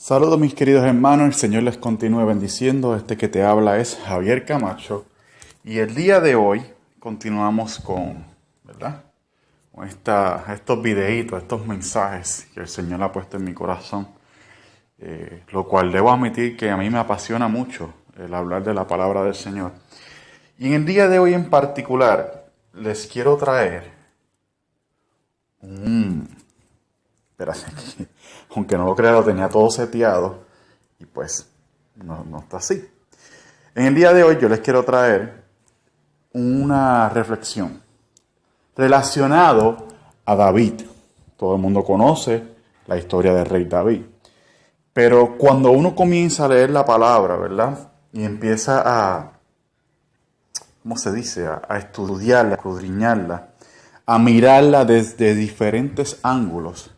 Saludos mis queridos hermanos, el Señor les continúe bendiciendo. Este que te habla es Javier Camacho. Y el día de hoy continuamos ¿verdad? Con estos videitos, estos mensajes que el Señor ha puesto en mi corazón. Lo cual debo admitir que a mí me apasiona mucho el hablar de la palabra del Señor. Y en el día de hoy en particular les quiero traer espérate, aunque no lo crea, lo tenía todo seteado y pues no está así. En el día de hoy yo les quiero traer una reflexión relacionado a David. Todo el mundo conoce la historia del rey David. Pero cuando uno comienza a leer la palabra, ¿verdad? Y empieza a estudiarla, a escudriñarla, a mirarla desde diferentes ángulos,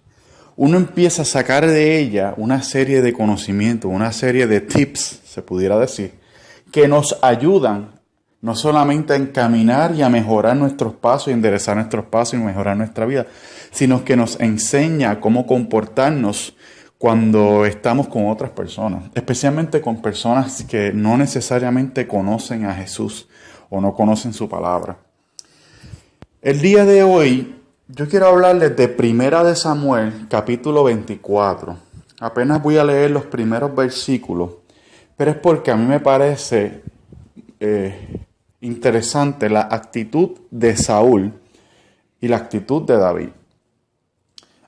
uno empieza a sacar de ella una serie de conocimientos, una serie de tips, se pudiera decir, que nos ayudan no solamente a encaminar y a mejorar nuestros pasos, y enderezar nuestros pasos y mejorar nuestra vida, sino que nos enseña cómo comportarnos cuando estamos con otras personas, especialmente con personas que no necesariamente conocen a Jesús o no conocen su palabra. El día de hoy yo quiero hablarles de Primera de Samuel, capítulo 24. Apenas voy a leer los primeros versículos, pero es porque a mí me parece interesante la actitud de Saúl y la actitud de David.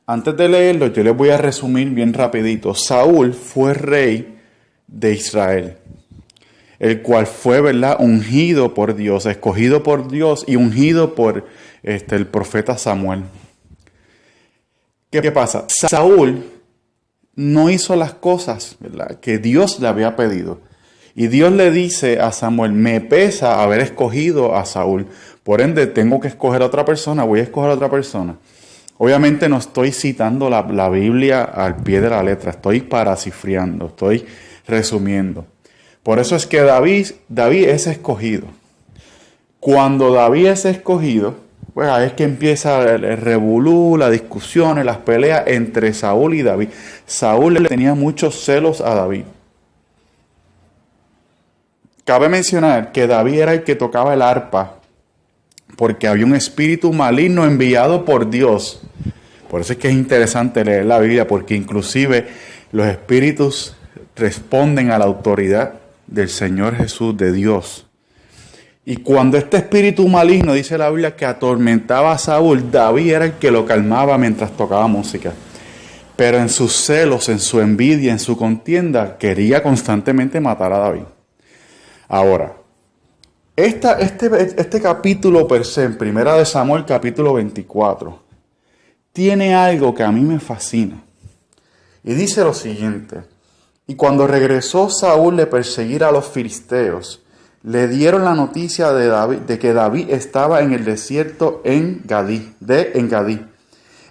Antes de leerlo, yo les voy a resumir bien rapidito. Saúl fue rey de Israel, el cual fue, ¿verdad?, ungido por Dios, escogido por Dios y ungido por el profeta Samuel. ¿Qué pasa? Saúl no hizo las cosas, ¿verdad?, que Dios le había pedido. Y Dios le dice a Samuel: me pesa haber escogido a Saúl, por ende tengo que escoger a otra persona, voy a escoger a otra persona. Obviamente no estoy citando la Biblia al pie de la letra, estoy parafraseando, estoy resumiendo. Por eso es que David es escogido. Cuando David es escogido, pues ahí es que empieza el revolú, las discusiones, las peleas entre Saúl y David. Saúl le tenía muchos celos a David. Cabe mencionar que David era el que tocaba el arpa, porque había un espíritu maligno enviado por Dios. Por eso es que es interesante leer la Biblia, porque inclusive los espíritus responden a la autoridad del Señor Jesús, de Dios. Y cuando este espíritu maligno, dice la Biblia, que atormentaba a Saúl, David era el que lo calmaba mientras tocaba música. Pero en sus celos, en su envidia, en su contienda, quería constantemente matar a David. Ahora, este capítulo per se, en Primera de Samuel, capítulo 24, tiene algo que a mí me fascina. Y dice lo siguiente: y cuando regresó Saúl de perseguir a los filisteos, le dieron la noticia de que David estaba en el desierto en Engadí.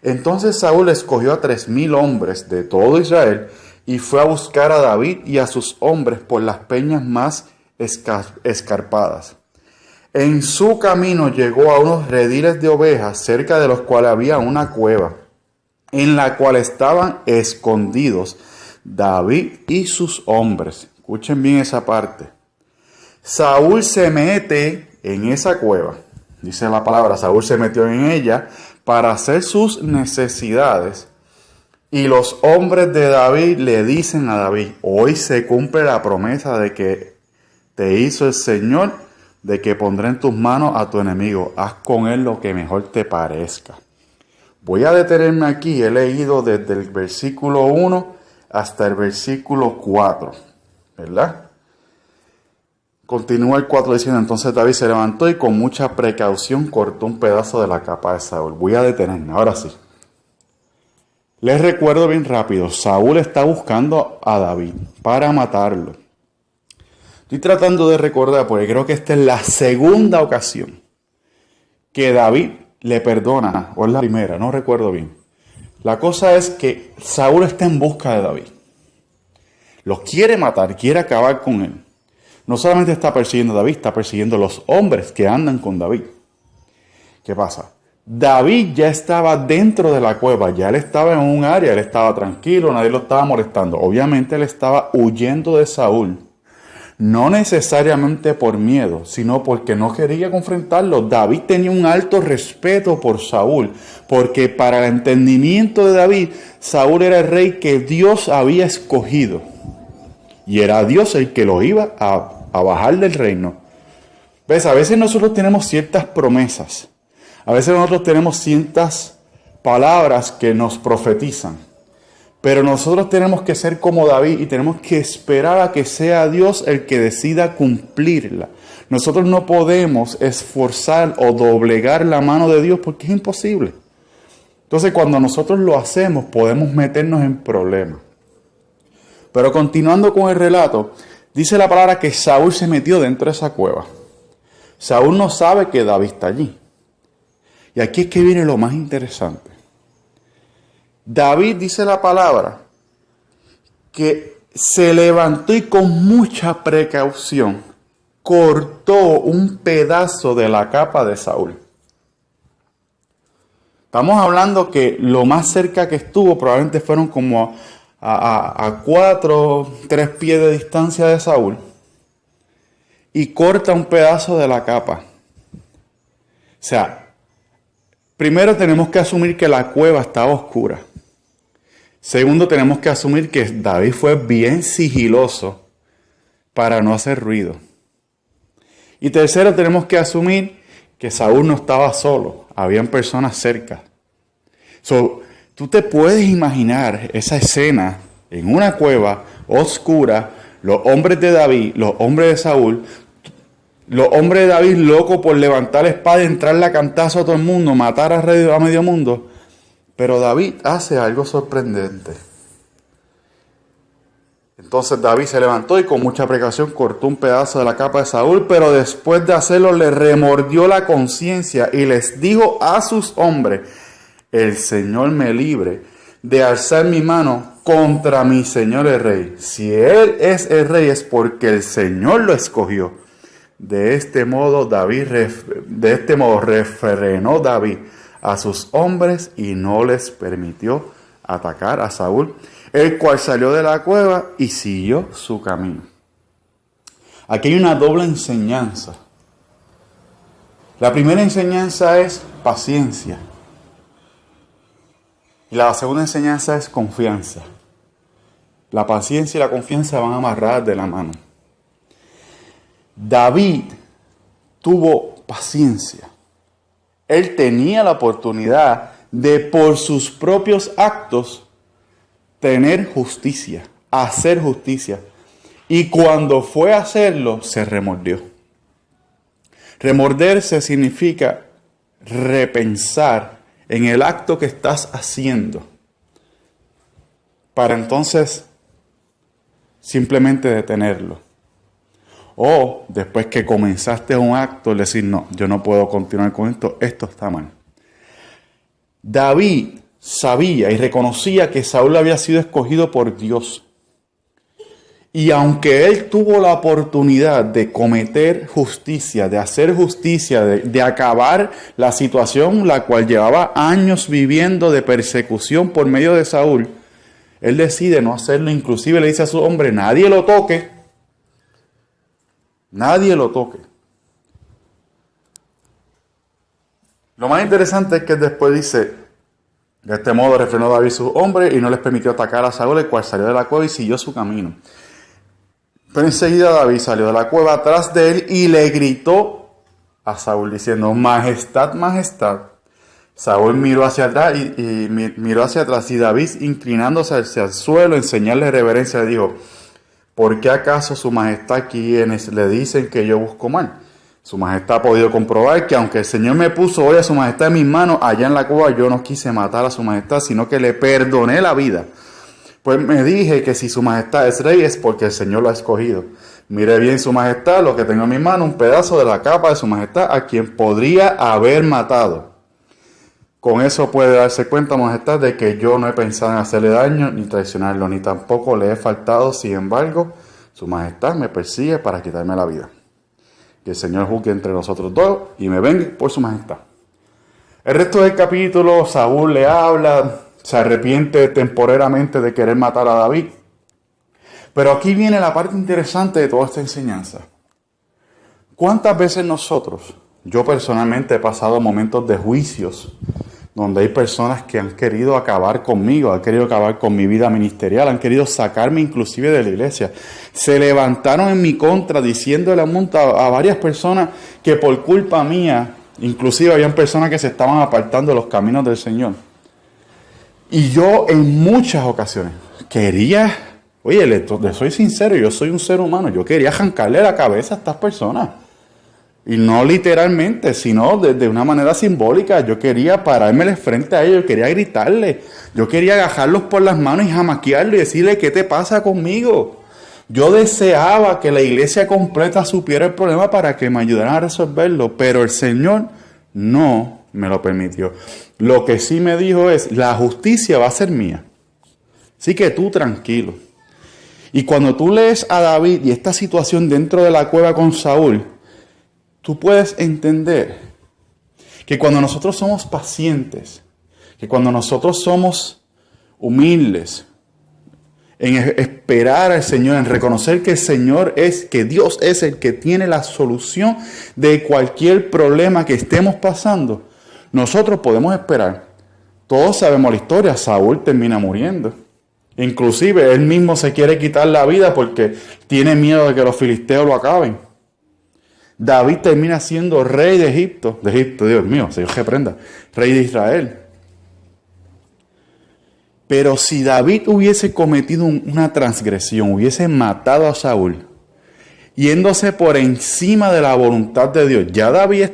Entonces Saúl escogió a 3,000 hombres de todo Israel y fue a buscar a David y a sus hombres por las peñas más escarpadas. En su camino llegó a unos rediles de ovejas, cerca de los cuales había una cueva, en la cual estaban escondidos David y sus hombres. Escuchen bien esa parte. Saúl se mete en esa cueva. Dice la palabra, Saúl se metió en ella para hacer sus necesidades. Y los hombres de David le dicen a David: hoy se cumple la promesa de que te hizo el Señor, de que pondré en tus manos a tu enemigo. Haz con él lo que mejor te parezca. Voy a detenerme aquí. He leído desde el versículo 1 hasta el versículo 4, ¿verdad? Continúa el 4 diciendo: entonces David se levantó y con mucha precaución cortó un pedazo de la capa de Saúl. Voy a detenerme, ahora sí. Les recuerdo bien rápido: Saúl está buscando a David para matarlo. Estoy tratando de recordar, porque creo que esta es la segunda ocasión que David le perdona, o es la primera, no recuerdo bien. La cosa es que Saúl está en busca de David. Lo quiere matar, quiere acabar con él. No solamente está persiguiendo a David, está persiguiendo a los hombres que andan con David. ¿Qué pasa? David ya estaba dentro de la cueva, ya él estaba en un área, él estaba tranquilo, nadie lo estaba molestando. Obviamente él estaba huyendo de Saúl, no necesariamente por miedo, sino porque no quería confrontarlo. David tenía un alto respeto por Saúl, porque para el entendimiento de David, Saúl era el rey que Dios había escogido. Y era Dios el que lo iba a bajar del reino. ¿Ves? A veces nosotros tenemos ciertas promesas. A veces nosotros tenemos ciertas palabras que nos profetizan, pero nosotros tenemos que ser como David y tenemos que esperar a que sea Dios el que decida cumplirla. Nosotros no podemos esforzar o doblegar la mano de Dios porque es imposible. Entonces, cuando nosotros lo hacemos, podemos meternos en problemas. Pero continuando con el relato, dice la palabra que Saúl se metió dentro de esa cueva. Saúl no sabe que David está allí. Y aquí es que viene lo más interesante. David, dice la palabra, que se levantó y con mucha precaución cortó un pedazo de la capa de Saúl. Estamos hablando que lo más cerca que estuvo probablemente fueron como a 3 pies de distancia de Saúl. Y corta un pedazo de la capa. O sea, primero tenemos que asumir que la cueva estaba oscura. Segundo, tenemos que asumir que David fue bien sigiloso para no hacer ruido. Y tercero, tenemos que asumir que Saúl no estaba solo, habían personas cerca. Tú te puedes imaginar esa escena en una cueva oscura, los hombres de David, los hombres de Saúl, los hombres de David locos por levantar la espada, entrarle a cantazo a todo el mundo, matar a medio mundo. Pero David hace algo sorprendente. Entonces David se levantó y con mucha precaución cortó un pedazo de la capa de Saúl, pero después de hacerlo le remordió la conciencia y les dijo a sus hombres: el Señor me libre de alzar mi mano contra mi Señor el rey. Si él es el rey es porque el Señor lo escogió. De este modo refrenó David a sus hombres y no les permitió atacar a Saúl, el cual salió de la cueva y siguió su camino. Aquí hay una doble enseñanza. La primera enseñanza es paciencia. Y la segunda enseñanza es confianza. La paciencia y la confianza van amarradas de la mano. David tuvo paciencia. Él tenía la oportunidad de, por sus propios actos, tener justicia, hacer justicia. Y cuando fue a hacerlo, se remordió. Remorderse significa repensar en el acto que estás haciendo, para entonces simplemente detenerlo. O después que comenzaste un acto, decir: no, yo no puedo continuar con esto, esto está mal. David sabía y reconocía que Saúl había sido escogido por Dios. Y aunque él tuvo la oportunidad de cometer justicia, de hacer justicia, de acabar la situación la cual llevaba años viviendo de persecución por medio de Saúl, él decide no hacerlo. Inclusive le dice a su hombre: nadie lo toque. Nadie lo toque. Lo más interesante es que después dice: de este modo refrenó David sus hombres y no les permitió atacar a Saúl, el cual salió de la cueva y siguió su camino. Pero enseguida David salió de la cueva atrás de él y le gritó a Saúl diciendo: majestad, majestad. Saúl miró hacia atrás y David, inclinándose hacia el suelo en señal de reverencia, le dijo: ¿por qué acaso su majestad quienes le dicen que yo busco mal? Su majestad ha podido comprobar que aunque el Señor me puso hoy a su majestad en mis manos, allá en la cueva yo no quise matar a su majestad, sino que le perdoné la vida. Pues me dije que si su majestad es rey es porque el Señor lo ha escogido. Mire bien, su majestad, lo que tengo en mi mano, un pedazo de la capa de su majestad, a quien podría haber matado. Con eso puede darse cuenta, majestad, de que yo no he pensado en hacerle daño ni traicionarlo, ni tampoco le he faltado. Sin embargo, su majestad me persigue para quitarme la vida. Que el Señor juzgue entre nosotros dos y me vengue por su majestad. El resto del capítulo, Saúl le habla, se arrepiente temporariamente de querer matar a David. Pero aquí viene la parte interesante de toda esta enseñanza. ¿Cuántas veces nosotros, yo personalmente he pasado momentos de juicios, donde hay personas que han querido acabar conmigo, han querido acabar con mi vida ministerial, han querido sacarme inclusive de la iglesia. Se levantaron en mi contra diciéndole a varias personas que por culpa mía, inclusive habían personas que se estaban apartando de los caminos del Señor. Y yo en muchas ocasiones quería, oye, le soy sincero, yo soy un ser humano, yo quería arrancarle la cabeza a estas personas. Y no literalmente, sino de una manera simbólica. Yo quería pararme frente a ellos, yo quería gritarle, yo quería agarrarlos por las manos y jamaquearlos y decirle, ¿qué te pasa conmigo? Yo deseaba que la iglesia completa supiera el problema para que me ayudaran a resolverlo, pero el Señor no me lo permitió. Lo que sí me dijo es, la justicia va a ser mía. Así que tú tranquilo. Y cuando tú lees a David y esta situación dentro de la cueva con Saúl, tú puedes entender que cuando nosotros somos pacientes, que cuando nosotros somos humildes, en esperar al Señor, en reconocer que el Señor que Dios es el que tiene la solución de cualquier problema que estemos pasando, nosotros podemos esperar. Todos sabemos la historia, Saúl termina muriendo. Inclusive él mismo se quiere quitar la vida porque tiene miedo de que los filisteos lo acaben. David termina siendo rey de Egipto, Dios mío, Señor reprenda, rey de Israel. Pero si David hubiese cometido una transgresión, hubiese matado a Saúl, yéndose por encima de la voluntad de Dios, ya David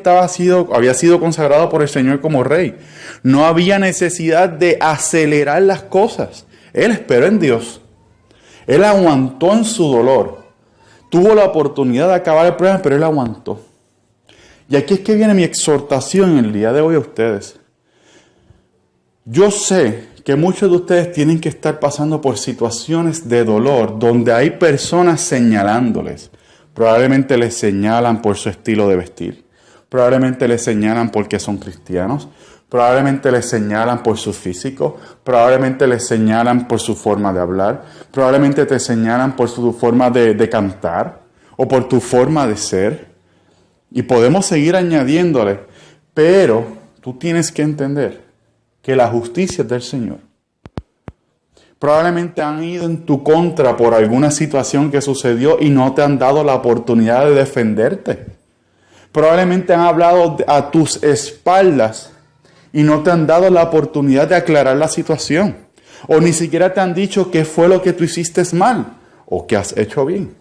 había sido consagrado por el Señor como rey. No había necesidad de acelerar las cosas. Él esperó en Dios. Él aguantó en su dolor. Tuvo la oportunidad de acabar el problema, pero él aguantó. Y aquí es que viene mi exhortación en el día de hoy a ustedes. Yo sé que muchos de ustedes tienen que estar pasando por situaciones de dolor donde hay personas señalándoles. Probablemente les señalan por su estilo de vestir. Probablemente les señalan porque son cristianos. Probablemente les señalan por su físico. Probablemente les señalan por su forma de hablar. Probablemente te señalan por su forma de cantar o por tu forma de ser. Y podemos seguir añadiéndole. Pero tú tienes que entender que la justicia es del Señor. Probablemente han ido en tu contra por alguna situación que sucedió y no te han dado la oportunidad de defenderte. Probablemente han hablado a tus espaldas y no te han dado la oportunidad de aclarar la situación. O ni siquiera te han dicho qué fue lo que tú hiciste mal o qué has hecho bien.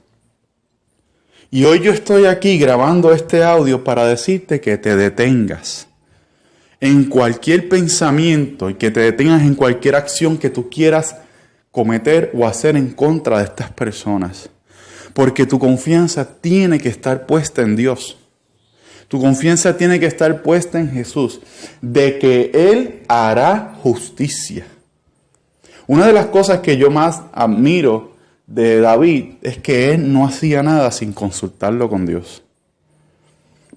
Y hoy yo estoy aquí grabando este audio para decirte que te detengas en cualquier pensamiento y que te detengas en cualquier acción que tú quieras cometer o hacer en contra de estas personas. Porque tu confianza tiene que estar puesta en Dios. Tu confianza tiene que estar puesta en Jesús, de que Él hará justicia. Una de las cosas que yo más admiro de David es que él no hacía nada sin consultarlo con Dios.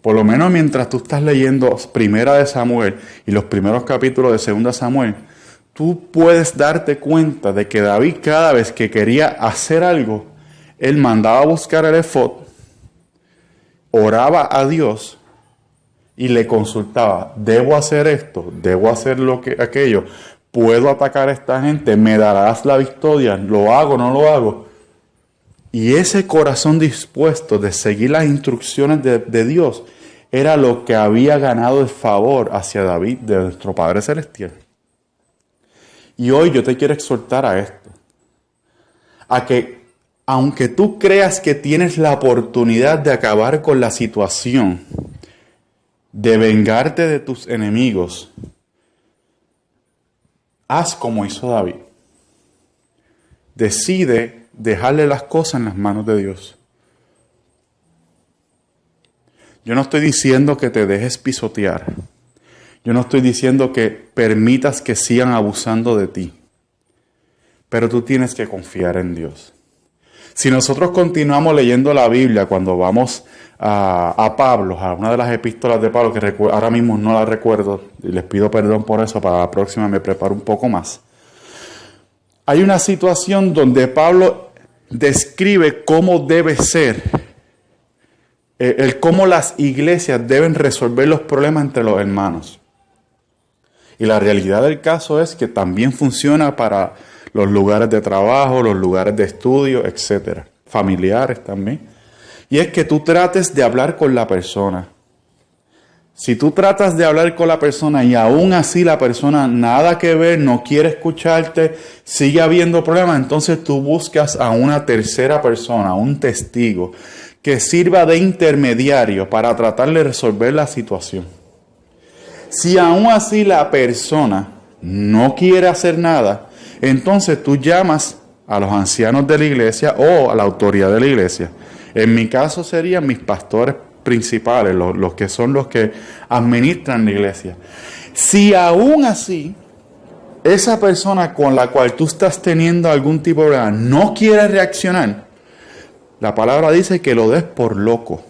Por lo menos mientras tú estás leyendo Primera de Samuel y los primeros capítulos de Segunda Samuel, tú puedes darte cuenta de que David cada vez que quería hacer algo, él mandaba a buscar el efod, oraba a Dios y le consultaba, ¿debo hacer esto? ¿Debo hacer aquello? ¿Puedo atacar a esta gente? ¿Me darás la victoria? ¿Lo hago? ¿No lo hago? Y ese corazón dispuesto de seguir las instrucciones de Dios era lo que había ganado el favor hacia David de nuestro Padre Celestial. Y hoy yo te quiero exhortar a esto. A que, aunque tú creas que tienes la oportunidad de acabar con la situación, de vengarte de tus enemigos, haz como hizo David. Decide dejarle las cosas en las manos de Dios. Yo no estoy diciendo que te dejes pisotear. Yo no estoy diciendo que permitas que sigan abusando de ti. Pero tú tienes que confiar en Dios. Si nosotros continuamos leyendo la Biblia, cuando vamos a Pablo, a una de las epístolas de Pablo, que ahora mismo no la recuerdo, y les pido perdón por eso, para la próxima me preparo un poco más. Hay una situación donde Pablo describe cómo debe ser, cómo las iglesias deben resolver los problemas entre los hermanos. Y la realidad del caso es que también funciona para los lugares de trabajo, los lugares de estudio, etcétera, familiares también. Y es que tú trates de hablar con la persona. Si tú tratas de hablar con la persona y aún así la persona nada que ver, no quiere escucharte, sigue habiendo problemas, entonces tú buscas a una tercera persona, un testigo, que sirva de intermediario para tratar de resolver la situación. Si aún así la persona no quiere hacer nada, entonces tú llamas a los ancianos de la iglesia o a la autoridad de la iglesia. En mi caso serían mis pastores principales, los que son los que administran la iglesia. Si aún así esa persona con la cual tú estás teniendo algún tipo de problema no quiere reaccionar, la palabra dice que lo des por loco.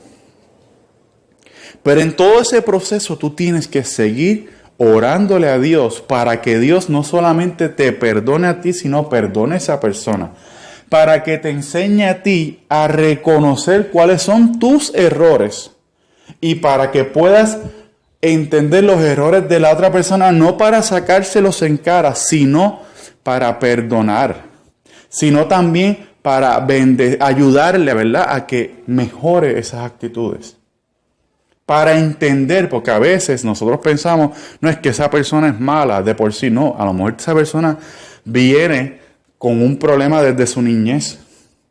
Pero en todo ese proceso tú tienes que seguir orándole a Dios para que Dios no solamente te perdone a ti, sino perdone a esa persona. Para que te enseñe a ti a reconocer cuáles son tus errores. Y para que puedas entender los errores de la otra persona, no para sacárselos en cara, sino para perdonar. Sino también para ayudarle, ¿verdad?, a que mejore esas actitudes. Para entender, porque a veces nosotros pensamos, no es que esa persona es mala de por sí, no. A lo mejor esa persona viene con un problema desde su niñez,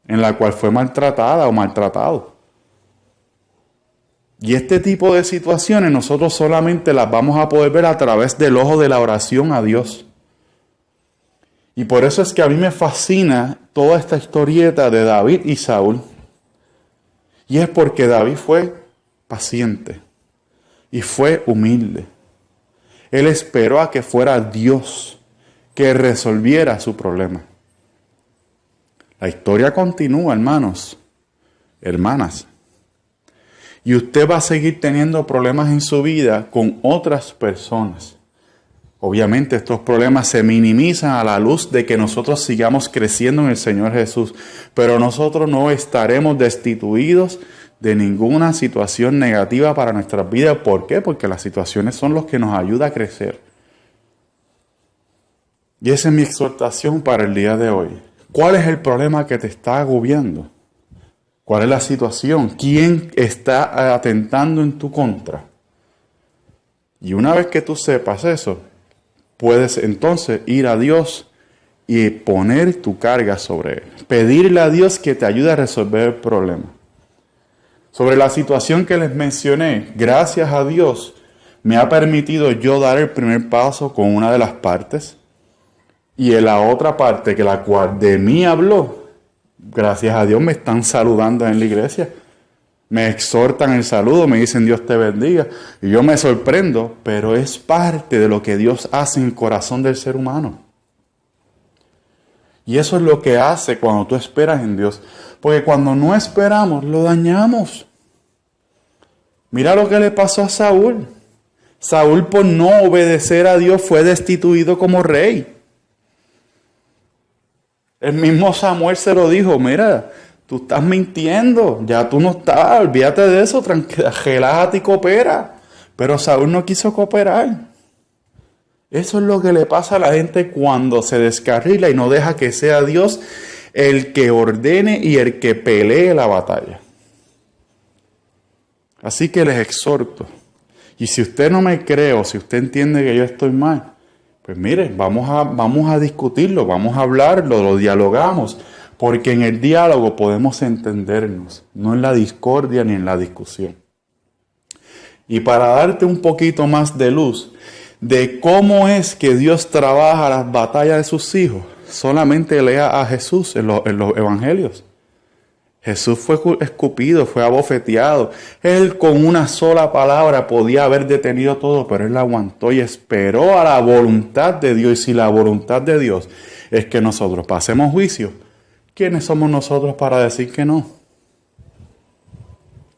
en la cual fue maltratada o maltratado. Y este tipo de situaciones nosotros solamente las vamos a poder ver a través del ojo de la oración a Dios. Y por eso es que a mí me fascina toda esta historieta de David y Saúl. Y es porque David fue paciente y fue humilde. Él esperó a que fuera Dios que resolviera su problema. La historia continúa, hermanos, hermanas. Y usted va a seguir teniendo problemas en su vida con otras personas. Obviamente estos problemas se minimizan a la luz de que nosotros sigamos creciendo en el Señor Jesús. Pero nosotros no estaremos destituidos de ninguna situación negativa para nuestras vidas. ¿Por qué? Porque las situaciones son los que nos ayudan a crecer. Y esa es mi exhortación para el día de hoy. ¿Cuál es el problema que te está agobiando? ¿Cuál es la situación? ¿Quién está atentando en tu contra? Y una vez que tú sepas eso, puedes entonces ir a Dios y poner tu carga sobre Él. Pedirle a Dios que te ayude a resolver el problema. Sobre la situación que les mencioné, gracias a Dios, me ha permitido yo dar el primer paso con una de las partes. Y en la otra parte, que la cual de mí habló, gracias a Dios me están saludando en la iglesia. Me exhortan el saludo, me dicen Dios te bendiga. Y yo me sorprendo, pero es parte de lo que Dios hace en el corazón del ser humano. Y eso es lo que hace cuando tú esperas en Dios. Porque cuando no esperamos, lo dañamos. Mira lo que le pasó a Saúl. Saúl, por no obedecer a Dios, fue destituido como rey. El mismo Samuel se lo dijo, mira, tú estás mintiendo, ya tú no estás, olvídate de eso, relájate y coopera. Pero Saúl no quiso cooperar. Eso es lo que le pasa a la gente cuando se descarrila y no deja que sea Dios el que ordene y el que pelee la batalla. Así que les exhorto. Y si usted no me cree o si usted entiende que yo estoy mal, pues mire, vamos a discutirlo, vamos a hablarlo, lo dialogamos. Porque en el diálogo podemos entendernos, no en la discordia ni en la discusión. Y para darte un poquito más de luz de cómo es que Dios trabaja las batallas de sus hijos, solamente lea a Jesús en los evangelios. Jesús fue escupido, fue abofeteado. Él con una sola palabra podía haber detenido todo, pero él aguantó y esperó a la voluntad de Dios. Y si la voluntad de Dios es que nosotros pasemos juicio, ¿quiénes somos nosotros para decir que no?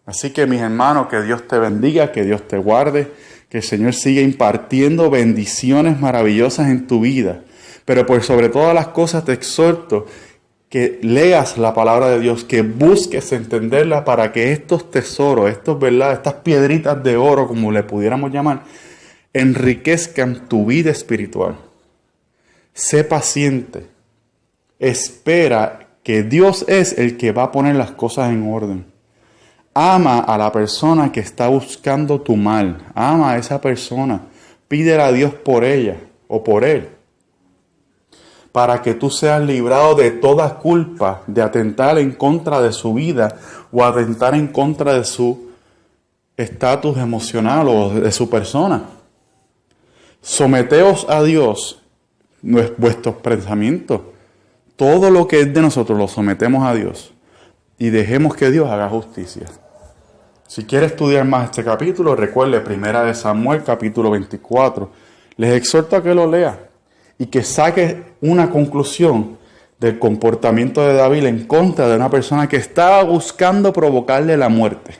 Así que mis hermanos, que Dios te bendiga, que Dios te guarde, que el Señor siga impartiendo bendiciones maravillosas en tu vida. Pero por sobre todas las cosas te exhorto que leas la palabra de Dios, que busques entenderla para que estos tesoros, estas piedritas de oro, como le pudiéramos llamar, enriquezcan tu vida espiritual. Sé paciente. Espera que Dios es el que va a poner las cosas en orden. Ama a la persona que está buscando tu mal. Ama a esa persona. Pídele a Dios por ella o por él, para que tú seas librado de toda culpa de atentar en contra de su vida o atentar en contra de su estatus emocional o de su persona. Someteos a Dios vuestros pensamientos. Todo lo que es de nosotros lo sometemos a Dios y dejemos que Dios haga justicia. Si quieres estudiar más este capítulo, recuerde 1 Samuel capítulo 24. Les exhorto a que lo lea y que saque una conclusión del comportamiento de David en contra de una persona que estaba buscando provocarle la muerte,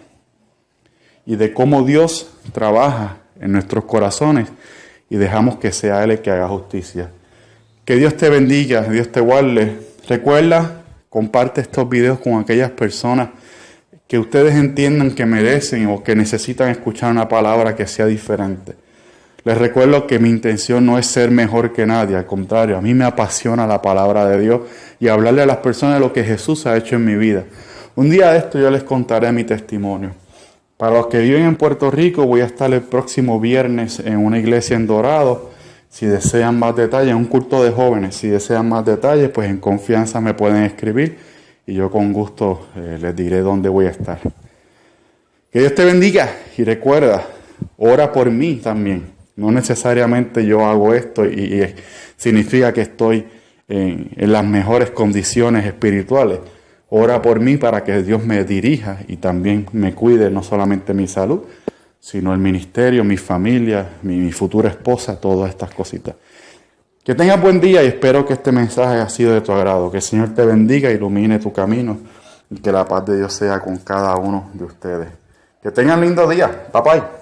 y de cómo Dios trabaja en nuestros corazones y dejamos que sea Él el que haga justicia. Que Dios te bendiga, Dios te guarde. Recuerda, comparte estos videos con aquellas personas que ustedes entiendan que merecen o que necesitan escuchar una palabra que sea diferente. Les recuerdo que mi intención no es ser mejor que nadie, al contrario, a mí me apasiona la palabra de Dios y hablarle a las personas de lo que Jesús ha hecho en mi vida. Un día de esto yo les contaré mi testimonio. Para los que viven en Puerto Rico, voy a estar el próximo viernes en una iglesia en Dorado. Si desean más detalles, en un culto de jóvenes, si desean más detalles, pues en confianza me pueden escribir y yo con gusto les diré dónde voy a estar. Que Dios te bendiga y recuerda, ora por mí también. No necesariamente yo hago esto y significa que estoy en las mejores condiciones espirituales. Ora por mí para que Dios me dirija y también me cuide no solamente mi salud, sino el ministerio, mi familia, mi futura esposa, todas estas cositas. Que tengas buen día y espero que este mensaje haya sido de tu agrado. Que el Señor te bendiga, ilumine tu camino y que la paz de Dios sea con cada uno de ustedes. Que tengan lindo día. Bye bye.